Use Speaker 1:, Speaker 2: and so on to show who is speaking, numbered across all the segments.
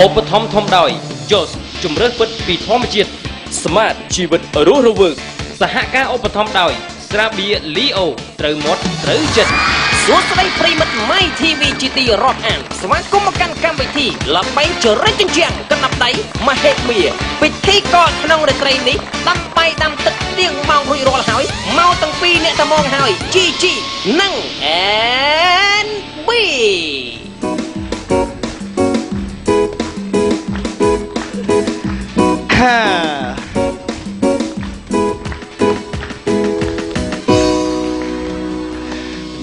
Speaker 1: ឧបត្ថម្ភធំដោយ Jos ជំរើសពិតពីធម្មជាតិ Smart ជីវិតរស់រវើកសហការឧបត្ថម្ភដោយស្រាបៀរ Leo ត្រូវមាត់ត្រូវចិត្តសួស្តីប្រិមិត្ត My TV ជាទីរាប់អានស្វាគមន៍មកកាន់កម្មវិធីល្បែងចរិតជញ្ជាំងកណ្ដាប់ដៃមហេមាពិធីកតក្នុងរាត្រីនេះដាំបាយដាំទឹកទៀងម៉ោងរួចរាល់ហើយមកទាំងពីរអ្នកត្មងហើយ GG និង NB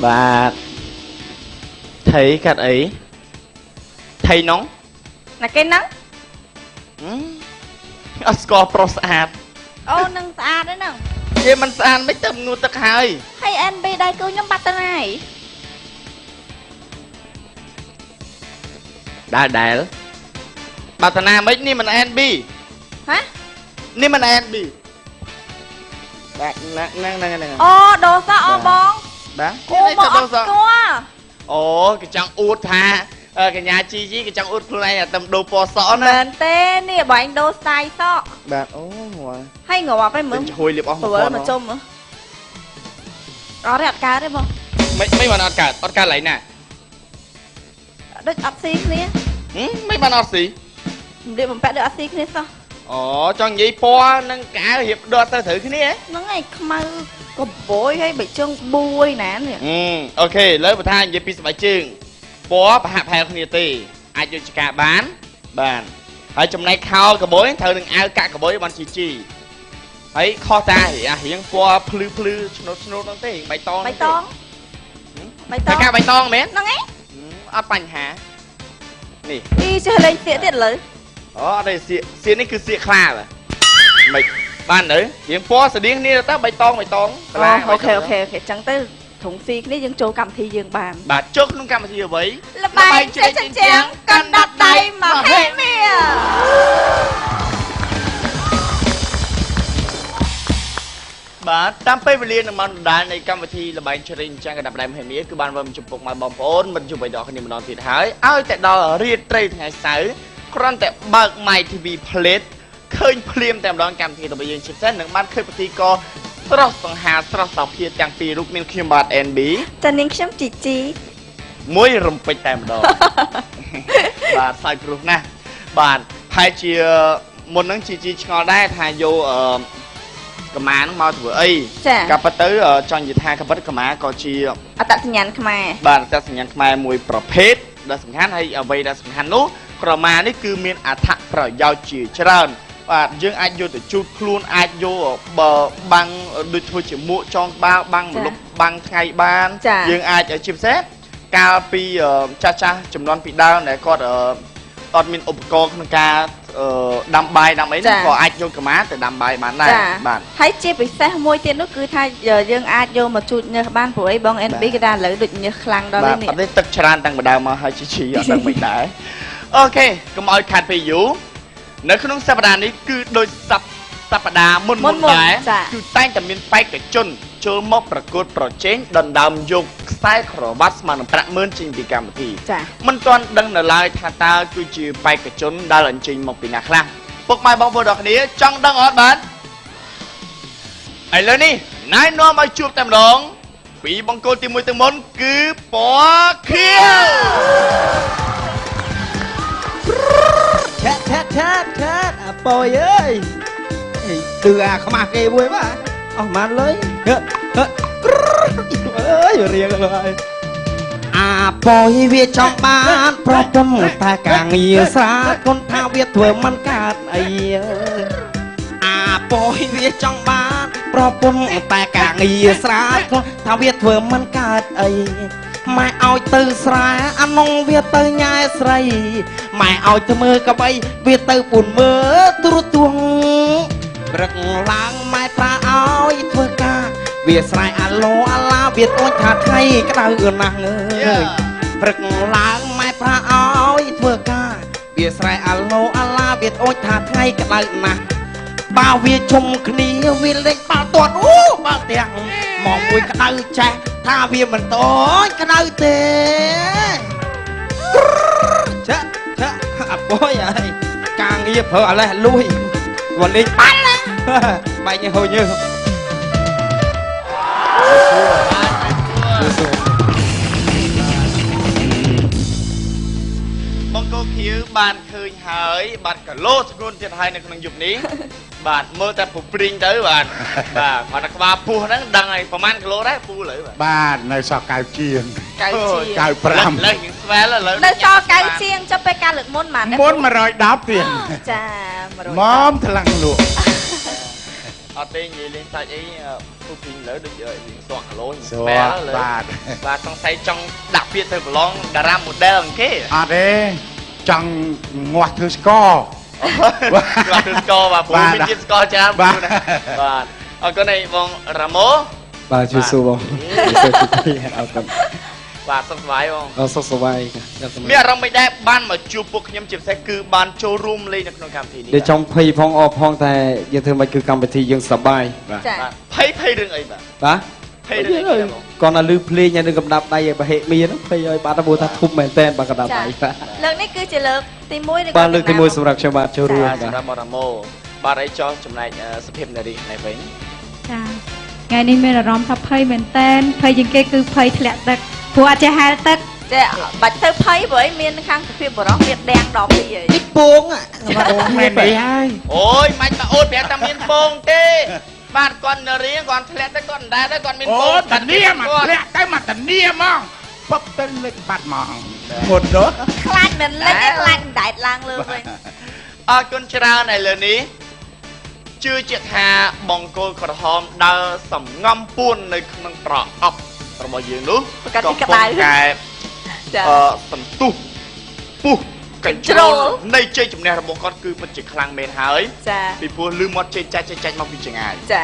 Speaker 2: បាទថៃកាត់អីថៃនង
Speaker 3: ណាគេហ្នឹង
Speaker 2: អត់ស្គាល់ប្រុសស្អាត
Speaker 3: អូនឹងស្អាតទេហ្នឹង
Speaker 2: គេមិនស្អាតមិនទៅងូទឹកហើយ
Speaker 3: ហើយ NB ដៃគូខ្ញុំបាត់ទៅណាយ
Speaker 2: ដែលបាត់ទៅណាមិននេះមិន NB
Speaker 3: ហ៎
Speaker 2: នេះមិន NB បាទហ្នឹង
Speaker 3: អូដូសាអូបង
Speaker 2: បាទ
Speaker 3: អូមកអត់ស្គាល់
Speaker 2: អូគេចង់អួតថាកញ្ញាជីជីគេចង់អួតខ្លួនឯងតែដូរពណ៌សក់ណា
Speaker 3: មែនទេនេះបងឯងដូរស្ទាយសក់
Speaker 2: បាទអូងាប់
Speaker 3: ហើយងាប់ឯងមើល
Speaker 2: ជួយលៀបអស់
Speaker 3: មកមកជុំអត់ទេអត់កើតទេបង
Speaker 2: មិនបានអត់កើតឡើយណា
Speaker 3: ដូចអត់ស៊ីគ្នា
Speaker 2: មិនបានអត់ស៊ី
Speaker 3: និយាយបំពាក់ដូចអត់ស៊ីគ្នាសោះ
Speaker 2: អូចង់និយាយពណ៌និងកៅរៀបដុតទៅត្រូវគ្នា
Speaker 3: ហ្នឹងឯងខ្មៅកបួយហើយបើជើងបួយណានេះ
Speaker 2: អូខេលើបើថានិយាយពីស្បែកជើងពណ៌ប្រហាក់ប្រហែលគ្នាទេអាចយកចកាបានហើយចំណែកខោកបួយត្រូវនឹងអាវកាក់កបួយបានជីហើយខុសតារៀងពណ៌ភ្លឺឆ្នោតហ្នឹងទេបៃតង
Speaker 3: កា
Speaker 2: ក់បៃតងមែន
Speaker 3: ហ្នឹងឯង
Speaker 2: អត់បញ្ហានេះ
Speaker 3: ចេះលេងសៀកទៀតលើ
Speaker 2: អូអត់ទេសៀកនេះគឺសៀកខ្លាមិនបានទៅរៀងពណ៌ស្តៀងគ្នាទៅបៃតង
Speaker 3: អូខេចឹងទៅធុងស៊ីគ្នាយើងចូលកម្មវិធីយើងបាន
Speaker 2: បាទចូលក្នុងកម្មវិធីអ្វី
Speaker 3: ល្បែងជិះជញ្ជាំងកណ្ដាប់ដៃមហេមា
Speaker 2: បាទតាមពេលវេលានឹងមកដល់នៃកម្មវិធីល្បែងជិះជញ្ជាំងកណ្ដាប់ដៃមហេមាគឺបានវិលចំពោះមកបងប្អូនមិនជួបបីដកគ្នាម្ដងទៀតហើយឲ្យតែដល់រាត្រីថ្ងៃសៅរ៍គ្រាន់តែបើក My TV Plate ឃើញភ្លាមតែម្ដងកម្មវិធីរបស់យើងជាពិសេសនឹងបានឃើញពិធីកស្រស់សង្ហាស្រស់សោភាទាំងពីររូបមានខ្ញុំបាទ NB
Speaker 3: ចានាងខ្ញុំជីជី
Speaker 2: មួយរំពេចតែម្ដងបាទសាច់ព្រោះណាស់បាទហើយជាមុនហ្នឹងជីជីឆ្ងល់ដែរថាយកកម្មាមកធ្វើអីកាប់ទៅចង់និយាយថាកាប់កម្មាក៏ជា
Speaker 3: អត្តសញ្ញាណខ្មែរ
Speaker 2: បាទអត្តសញ្ញាណខ្មែរមួយប្រភេទដែលសំខាន់ហើយអ្វីដែលសំខាន់នោះក្រមានេះគឺមានអត្ថប្រយោជន៍ជាច្រើនបាទយើងអាចយកទៅជូតខ្លួនអាចយកបាំងដូចធ្វើជាមួកចងក្បាលបាំងម្លប់បាំងថ្ងៃបានយើងអាចជាពិសេសកាលពីចាស់ចំនួនពីដើមដែលគាត់អត់មានឧបករណ៍ក្នុងការដាំបាយដាំអីហ្នឹងក៏អាចយកកម្មាទៅដាំបាយបានដែរ
Speaker 3: បាទហើយជាពិសេសមួយទៀតនោះគឺថាយើងអាចយកមកជូតញើសបានព្រោះអីបង NB គេថាឥឡូវដូចញើសខ្លាំងដល់នេះ
Speaker 2: បាទអត់ទេទឹកច្រើនតាំងពីដើមមកហើយជីអត់ដឹងមិនដែរអូខេកុំឲ្យខាត់ពេលយូរនៅក្នុងសប្តាហ៍នេះគឺដូចសប្តាហ៍មុនដែរគឺតែងតែមានបេក្ខជនចូលមកប្រកួតប្រជែងដណ្ដើមយកខ្សែក្រវ៉ាត់ស្មើនឹងប្រាក់10000ចេញពីកម្មវិធីមិនទាន់ដឹងនៅឡើយថាតើគឺជាបេក្ខជនដែលអញ្ជើញមកពីណាខ្លះពុកម៉ែបងប្អូនទាំងគ្នាចង់ដឹងអត់បាទឥឡូវនេះណែនាំឲ្យជួបតែម្ដងពីបង្គោលទី1ទៅមុនគឺពណ៌ខៀវ
Speaker 4: ឆាតអប៉យអើយគឺអាខ្មាស់គេមួយបាទអស់បានលើយអើយរៀងហើយអាប៉យវាចង់បានប្រពន្ធតែការងារស្រាតគុនថាវាធ្វើមិនកើតអីអាប៉យវាចង់បានប្រពន្ធតែការងារស្រាតគុនថាវាធ្វើមិនកើតអីម៉ែឲ្យទៅស្រែអានងវាទៅញ៉ែស្រីម៉ែឲ្យទៅមើលកបីវាទៅពុនមើលទ្រុទួងព្រឹកឡើងម៉ែប្រាឲ្យធ្វើការវាស្រែអាឡូអាឡាវាអួចថាថ្ងៃក្តៅណាស់អើយព្រឹកឡើងម៉ែប្រាឲ្យធ្វើការវាស្រែអាឡូអាឡាវាអួចថាថ្ងៃក្តៅណាស់បើវាជុំគ្នាវាលេងបាល់ទាត់អូបាល់ទាំងមកមួយក្តៅចាស់ថាវាមិនតូចក្តៅទេចា bói ai càng nghiệp phở lại lui còn đi bắn bay như hồi như
Speaker 2: បងកូខៀវបានឃើញហើយបាទកលោស្គូនទៀតហើយនៅក្នុងយប់នេះបាទមើលតែពុព្រីងទៅបាទបាទគាត់តែក្បាលពោះហ្នឹងដឹងហើយប្រហែលគីឡូដែរពូលើបាទ
Speaker 5: បាទនៅសក់កៅជាង
Speaker 3: កៅជាង
Speaker 5: 95
Speaker 2: លើយើងស្វែលលើ
Speaker 3: នៅសល់កៅជាងចុះពេលការលើកមុនបាន
Speaker 5: មុន110ទៀត
Speaker 3: ចា110
Speaker 5: ម៉មថ្លឹងលក់
Speaker 2: អត់ទេនិយាយលេងសាច់អីពុព្រីងលើដូចលេងសក់គីឡូ
Speaker 5: ស្
Speaker 2: ស្វែ
Speaker 5: វា
Speaker 2: លលើ
Speaker 5: បាទ
Speaker 2: បាទសង្ស័យចង់ដាក់ពាក្យទៅប្រឡងតារា model អង្គគេ
Speaker 5: អត់ទេចង់ងាស់ធ្វើស្ករ
Speaker 2: បាទធ្វើស្ករបាទពូមានជាតិស្ករច្រើនពូណាបាទអរគុណឯងបងរ៉ាម៉ូ
Speaker 4: bà chưa xua bông
Speaker 2: Và sắp vái không?
Speaker 4: sắp sắp vai
Speaker 2: មានអារម្មណ៍មិនដែរបានមកជួបពួកខ្ញុំជាពិសេសគឺបានចូលរួមលេងនៅក្នុងកម្មវិធីនេះ
Speaker 4: để trong phi phong ọp phong tại giờ thường mày cứ cầm bài thi dương sắp bài
Speaker 3: ចា
Speaker 2: ភ័យរឿងអីបាទ
Speaker 4: đó
Speaker 2: ភ័យរឿងអីបង
Speaker 4: còn là lư play nhà đừng cầm đạp tay bà hệ miên nó phi ơi bà đã bùa ta thum mền tên bà cầm đạp
Speaker 3: ចា
Speaker 4: tay
Speaker 3: លើកនេះគឺជាលើកទី1
Speaker 4: bà lư thì mùi sầm rạc cho bà châu
Speaker 2: បាទ
Speaker 4: ruộng
Speaker 2: សម្រាប់មរ៉ាម៉ូបាទអីចោះចំណែកសុភាពនារីនេះវិញ
Speaker 6: ចាថ្ងៃនេះមានអារម្មណ៍ថាភ័យមែនតែនភ័យជាងគេគឺភ័យធ្លាក់ទឹកព្រោះអត់ចេះហែលទឹក
Speaker 3: ចាបាច់ទៅភ័យព្រោះមានខាងសុភាពបរោះមានដាំងដល់ពីអី
Speaker 4: ít buông ạ
Speaker 5: មែនទេហើយ
Speaker 2: អូយមិនមកអូនប្រាប់តែមានពងទេបាទគាត់នៅរៀងគាត់ធ្លាក់ទៅគាត់មិនដែរទៅគាត់មានព
Speaker 5: អូ
Speaker 2: ង
Speaker 5: តានីមកធ្លាក់ទៅមកតានីហ្មងពឹបទៅលេចបាត់ហ្មងមុននោះ
Speaker 3: ខ្លាចមិនលេចទេខ្លាចមិនដែតឡើងលើវិញ
Speaker 2: អរគុណច្រើនឥឡូវនេះជឿជាក់ថាបងកូនក្រហមដើរសំងំពួននៅក្នុងប្រអប់របស់យើងនោះ
Speaker 3: កាត់ពីក្តៅ
Speaker 2: កែ
Speaker 3: ចា
Speaker 2: សន្ទុះពុះកញ្ជ្រោលនៃជ័យជំនះរបស់គាត់គឺពិតជាខ្លាំងមែនហើយ
Speaker 3: ចា
Speaker 2: ពីព្រោះលឺមាត់ជ័យចាច់មកពីចង្អាយ
Speaker 3: ចា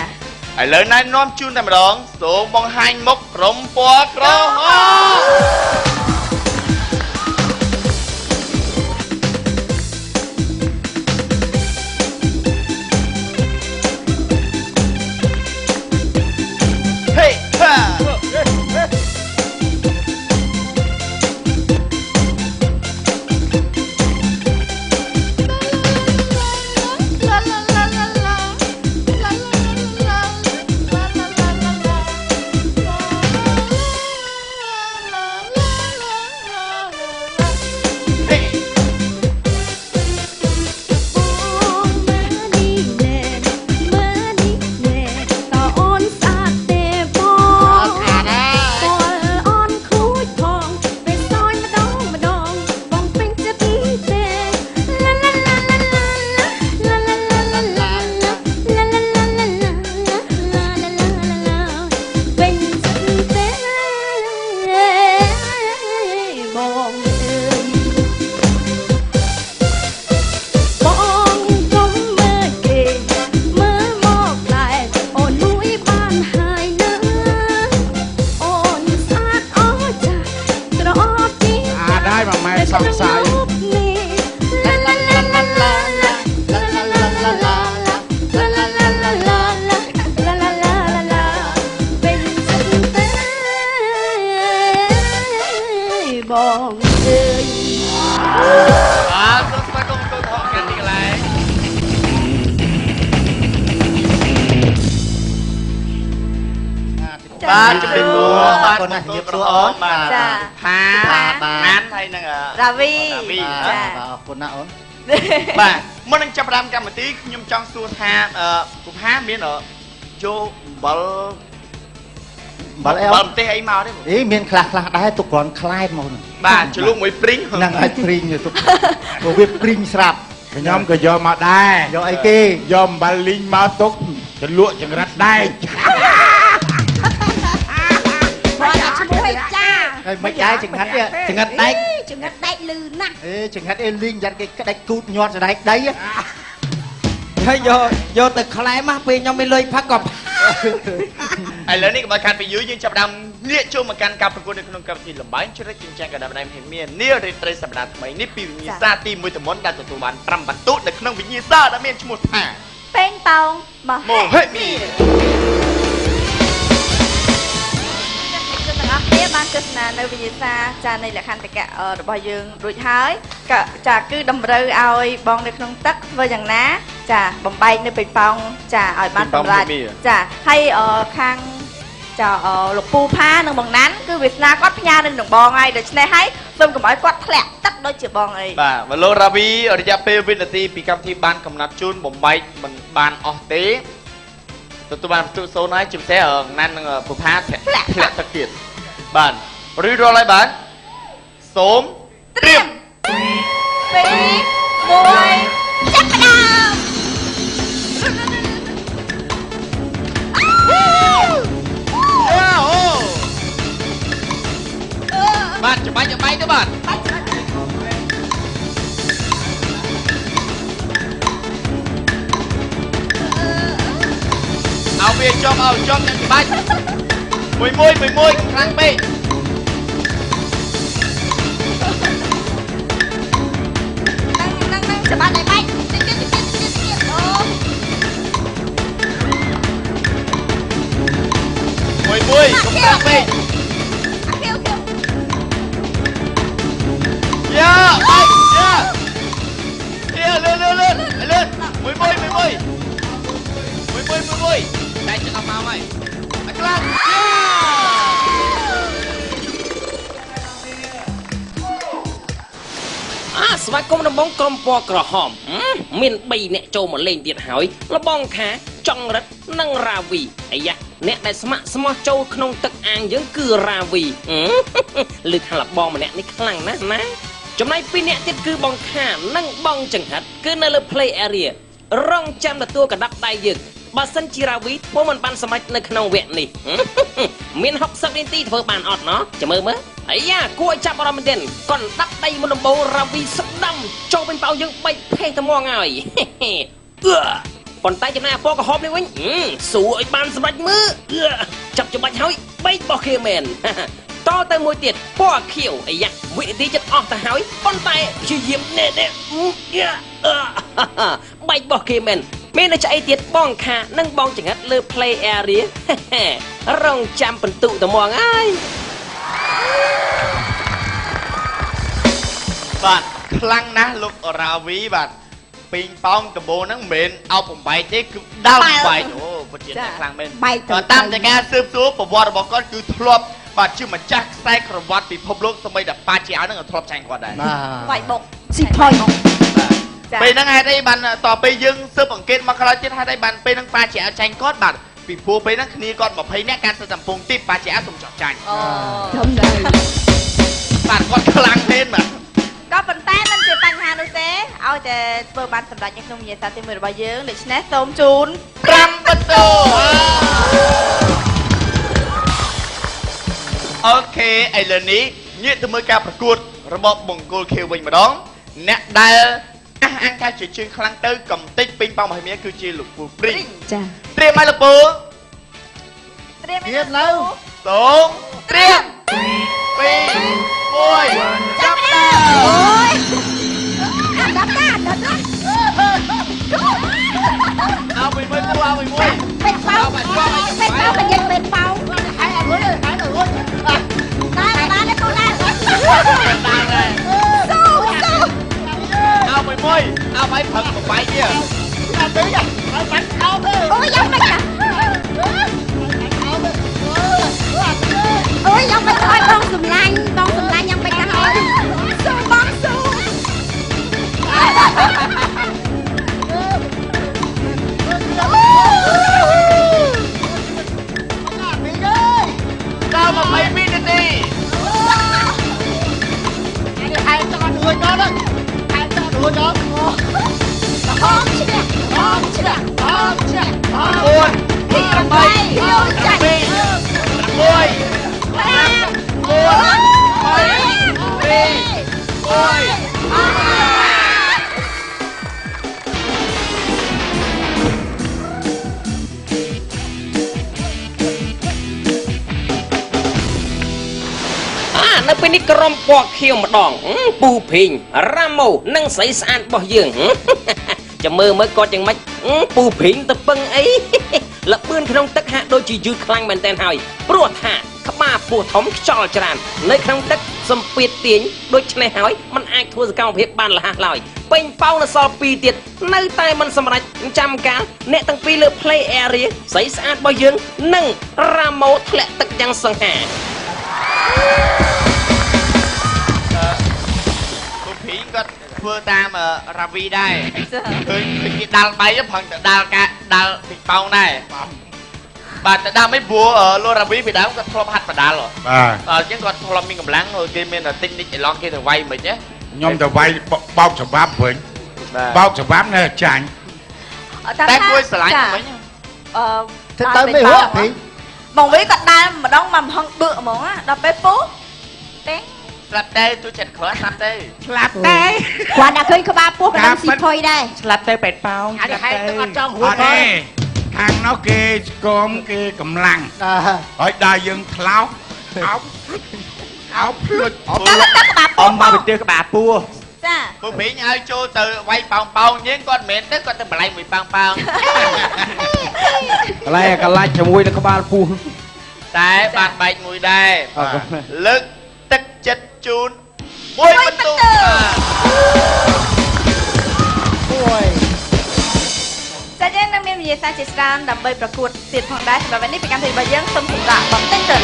Speaker 2: ឥឡូវណែនាំជូនតែម្ដងសូមបង្ហាញមុខក្រុមពណ៌ក្រហម Hey, ha! Ba chụp hình của ba con này nhịp số ớn mà Tha Nán hay là
Speaker 3: Ravi
Speaker 2: Dạ Con nào ớn Bà Muốn anh chấp đám cầm một tí Nhưng trong xua tha Cục há miếng ở Chô bờ
Speaker 7: Bal eo
Speaker 2: Bờ tê ấy mau đấy
Speaker 7: ý miền khạc khạc đá tục còn khai màu
Speaker 2: Bà chú lúc mới pring
Speaker 7: năng ai pring như tục của việc pring sạp
Speaker 5: ខ្ញុំក៏យកមកដែរ
Speaker 7: យកអីគេ
Speaker 5: យកអំបិលលីងមកទុកទៅលក់ចង្រិតដែរ
Speaker 3: Rồi là chú bố cha
Speaker 7: mấy cái chừng hắt đấy
Speaker 3: Chừng hắt đáy Chừng hắt đáy lư nè
Speaker 7: ê chừng hắt em linh dắt cái đáy cút nhọt rồi đáy đấy
Speaker 4: thấy vô từ khai mắt vì nhau mới lôi phát cọp
Speaker 2: ឥឡូវនេះក៏បើខាត់ពីយូរយើងចាប់ដើមងាកចូលមកកាន់ការប្រកួតនៅក្នុងកម្មវិធីលំបែងជ្រើសជញ្ជាំងកណ្ដាលផ្នែកមាននារីត្រីសប្តាហ៍ថ្មីនេះពីវិញ្ញាសាទី1តំបន់ដែលទទួលបាន5បន្ទុកនៅក្នុងវិញ្ញាសាដែលមានឈ្មោះថា
Speaker 3: Bên tàu mà
Speaker 2: Mô hết mi
Speaker 3: ទាំងអស់គ្នាបាន បានទស្សនានៅវិញ្ញាសាចានៃលក្ខន្តិកៈរបស់យើងរួចហើយក៏ចាគឺតម្រូវឲ្យបងនៅក្នុងទឹកធ្វើយ៉ាងណាចាបំបែកនៅពេញប៉ោងចាឲ្យបានសម្រាប់ចាហើយខាងចាលោកពូផានិងបងណាន់គឺវាសនាគាត់ផ្ញើនឹងបងហើយដូច្នេះហើយសូមកុំឲ្យគាត់ធ្លាក់ទឹកដូចជាបងអី
Speaker 2: បាទវឡូរ៉ាវីរយៈពេលវិនាទីពីកម្មវិធីបានកំណត់ជូនបំបែកមិនបានអស់ទេទទួលបានបន្ទុកសូនហើយជាពិសេសណាន់នឹងពូផាធ្លាក់ទឹកទៀតបាទរួចរាល់ហើយបាទសូមត្រៀម
Speaker 3: 2 1ចាប់ផ្ដើម
Speaker 2: បាទច្បាច់ទៅបាទเอาវាជាប់យ៉ាងច្បាច់មួយខ្លាំងពេក
Speaker 3: នឹងច្បាច់ឲ្យបាច់ទៀតអូ
Speaker 2: មួយកុំខ្លាំងពេកយ៉ាបាច់យ៉ាលឿនមួយតែចង់មកហើយអត់ខ្លាំង
Speaker 1: ស្វាគមន៍ដំបងក្រុមពណ៌ក្រហមមាន3អ្នកចូលមកលេងទៀតហើយលបងខាចង់រិតនិងរាវីអាយ៉ាអ្នកដែលស្ម័គ្រស្មោះចូលក្នុងទឹកអាងយើងគឺរាវីលឺថាលបងម្នាក់នេះខ្លាំងណាស់ណាចំណែក2អ្នកទៀតគឺបងខានិងបងចង្ហិតគឺនៅលើ play area រងចាំទទួលកណ្ដាប់ដៃយើងបើសិនជារាវីធ្វើមិនបានសម្រេចនៅក្នុងវគ្គនេះមាន60នាទីធ្វើបានអត់ណោះចាំមើលអាយ៉ាគួរឲ្យចាប់អារម្មណ៍មែនទែនកណ្ដាប់ដៃមុនដំបូងរាវីស្ដាំចូលវិញប៉ៅយើង3ភេទត្មងហើយប៉ុន្តែចំណាយអពណ៌ក្រហមនេះវិញសួរឲ្យបានសម្រេចមើលចាប់ច្បាច់ហើយបែកបោះគ្នាមែនតទៅមួយទៀតពណ៌ខៀវអាយ៉ាវិនាទីចិត្តអស់ទៅហើយប៉ុន្តែព្យាយាមណែបែកបោះគ្នាមែនមានតែអីទៀតបងខានិងបងចង្រិតលើ play area រងចាំបន្ទុកត្មងហើយ
Speaker 2: បាទខ្លាំងណាស់លោករាវីបាទពីងប៉ោងដំបូងហ្នឹងមិនមែនអោបបំបែកទេគឺដាល់បំបែកអូពិតជាខ្លាំងមែនតាមតែការស៊ើបសួរប្រវត្តិរបស់គាត់គឺធ្លាប់បាទជាម្ចាស់ខ្សែក្រវ៉ាត់ពិភពលោកសម្បីតែប៉ាជាហ្នឹងក៏ធ្លាប់ចាញ់គាត់ដែរ
Speaker 3: បាយបុកស៊ីផុយ
Speaker 2: ពេលហ្នឹងហេតុអីបានតពេលយើងស៊ើបអង្កេតមកក្រោយទៀតហេតុអីបានពេលហ្នឹងប៉ាជាចាញ់គាត់បាទពីព្រោះពេលហ្នឹងគ្នាគាត់20នាក់ការសិទ្ធិកំពុងទីប៉ាជាសុំចោះចាញ់
Speaker 3: ធំដែរ
Speaker 2: បាទគាត់ខ្លាំងមែនបាទ
Speaker 3: ក៏ប៉ុន្តែមិនជាបញ្ហានោះទេឲ្យតែធ្វើបានសម្រេចនៅក្នុងវិញ្ញាសាទី1របស់យើងដូច្នេះសូមជូន
Speaker 2: 5បន្ទូអូខេឥឡូវនេះងាកទៅមើលការប្រកួតរបបបង្គោលខៀវវិញម្ដងអ្នកដែលអះអាងថាជាជើងខ្លាំងទៅកំតិចពេញប៉ោងមហិមាគឺជាលោកពូព្រីង
Speaker 3: ចា
Speaker 2: ត្រៀមហើយលោកពូ
Speaker 3: ត្រៀម
Speaker 2: នៅសូមត្រៀម2 1ចាប់ដើម
Speaker 3: អូយចាប់ដើម
Speaker 2: เอาไปមួយគូเอาไปមួយ
Speaker 3: ពេញប៉ោងពេញប៉ោងក៏យើងពេញប៉ោងហើយអើយបានទេបងណា
Speaker 2: បានហើយเอาไปមួយเอาไปផឹកបំបែកទៀតអត់ទេឲ្យបាត់អោប
Speaker 3: អូយយ៉ាងម៉េចអូយយ៉ាងម៉េចឲ្យបងសម្លាញ់យ៉ាងម៉េចទៅហើយសូមបងសូម
Speaker 2: ដល់20វិនាទី
Speaker 7: ហើយចង់រួចដល់ហើយរួចដល់
Speaker 3: ហងឈ្នះ
Speaker 2: 4 3 2 1
Speaker 1: នៅពេលនេះក្រុមពណ៌ខៀវម្ដងពូភីងរ៉ាម៉ូនិងស្រីស្អាតរបស់យើងចាំមើលគាត់យ៉ាងម៉េចពូភីងទៅពឹងអីលបឿនក្នុងទឹកហាក់ដូចជាយឺតខ្លាំងមែនតើហើយព្រោះថា ក្បាលពោះធំខ្យល់ច្រើននៅក្នុងទឹកសម្ពាធទាញដូចនេះហើយมันអាចធ្វើសកម្មភាពបានលះឡើយពេញប៉ោងនៅសល់2ទៀតនៅតែមិនសម្រេចចាំកាលអ្នកទាំងពីរលើ play area ស្អីស្អាតរបស់យើងនិងរ៉ាម៉ូធ្លាក់ទឹកយ៉ាងសង្ហា
Speaker 2: cô phí có vừa ta mà ra vi đây tôi cái đal bay á phần đal cả đal thịt bao này bà ta đal mấy bùa ở lô ra vi vì đá có thua hạt và đal rồi chứ còn thua mình cầm láng rồi kia mình là tinh đi chạy lon kia thì vay mình nhé
Speaker 5: nhom tờ vay bao sập bám vậy bao sập bám này chàng
Speaker 2: tay quay sờ lại mấy
Speaker 7: Thế tới mấy hứa thì
Speaker 3: mong biết có đa mà đóng mầm hơn bự món á đập bé phố té
Speaker 2: slap tay tôi chặt khóa slap tay
Speaker 5: ស្លាប់តែ
Speaker 6: គាត់ដាក់ឃើញក្បាលពោះក៏ដឹងស៊ីផុយដែរ
Speaker 4: ស្លាប់ទៅពេតប៉ោង
Speaker 7: Anh hay tức ở trong
Speaker 5: អ
Speaker 7: hụt
Speaker 5: ត់ទេ
Speaker 7: thôi
Speaker 5: ខាងនោះគេស្គមគេកម្លាំង ហើយដល់យើងថ្លោអោបភ្លុច
Speaker 4: អំមកទៅក្បាលពោះ
Speaker 3: ចា
Speaker 2: cô phí ai cho từ vay bao bao nhé con mến tức con từ lại mười bao bao
Speaker 4: កន្លែងកន្លាច់ជាមួយនឹងក្បាលពោះ
Speaker 2: តែបានបែកមួយដែរលើកទឹកចិត្តជូនមួយបន្ទុក
Speaker 7: Ôi
Speaker 3: ចាយើងនឹងមានវិញ្ញាសាជាច្រើនដើម្បីប្រកួតទៀតផងដែរសម្រាប់នេះពីកម្មវិធីរបស់យើងសូមសម្រាប់បំពេញទៅ